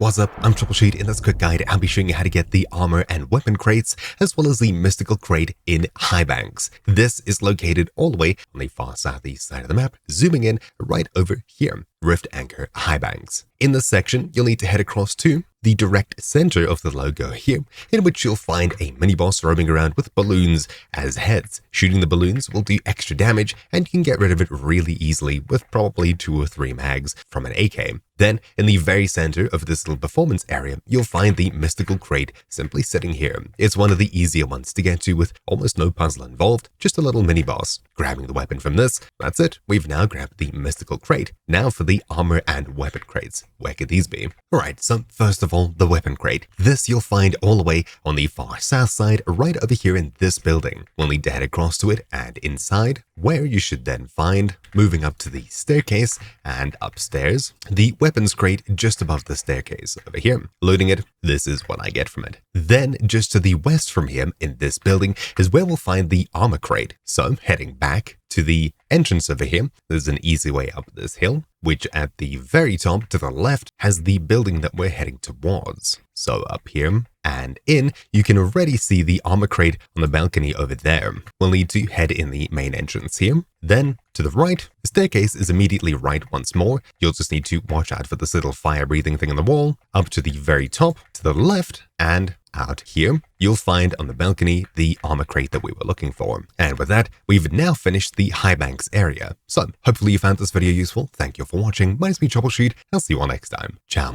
What's up? I'm Troubleshoot. In this quick guide, I'll be showing you how to get the armor and weapon crates, as well as the mystical crate in Highbanks. This is located all the way on the far southeast side of the map, zooming in right over here, Rift Anchor Highbanks. In this section, you'll need to head across to the direct center of the logo here, in which you'll find a mini-boss roaming around with balloons as heads. Shooting the balloons will do extra damage, and you can get rid of it really easily with probably 2 or 3 mags from an AK. Then, in the very center of this little performance area, you'll find the mystical crate simply sitting here. It's one of the easier ones to get to with almost no puzzle involved, just a little mini-boss. Grabbing the weapon from this, that's it. We've now grabbed the mystical crate. Now for the armor and weapon crates. Where could these be? Alright, so first of all, the weapon crate. This you'll find all the way on the far south side, right over here in this building. We'll need to head across to it and inside, where you should then find, moving up to the staircase and upstairs, the weapons crate just above the staircase over here. Loading it, this is what I get from it. Then, just to the west from here, in this building, is where we'll find the armor crate. So, heading back to the entrance over here, there's an easy way up this hill, which at the very top to the left has the building that we're heading towards. So up here and in, you can already see the armor crate on the balcony over there. We'll need to head in the main entrance here. Then, to the right, the staircase is immediately right once more. You'll just need to watch out for this little fire-breathing thing on the wall. Up to the very top, to the left, and out here, you'll find on the balcony the armor crate that we were looking for. And with that, we've now finished the Highbanks area. So, hopefully you found this video useful. Thank you for watching. My name's me, Troubleshoot. I'll see you all next time. Ciao.